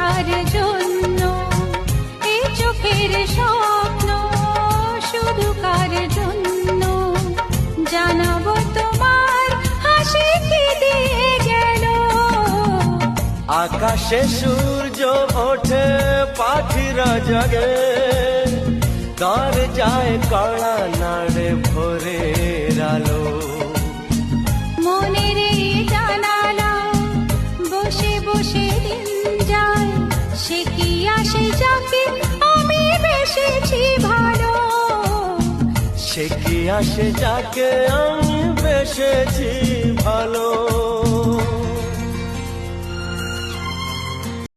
কার জন্য এই চোখের স্বপ্ন, শুধু কার জন্য জানাবো তোমার হাসি কি দিয়ে গেল। আকাশে সূর্য ওঠে পাখিরা জাগে, দরজায় কড়া নাড়ে ভোরের আলো। মনের এই জানালা বসে বসে দিন যায়, সে কি আসে যাকে আমি বেসেছি ভালো। সে কি আসে যাকে আমি বেসেছি ভালো।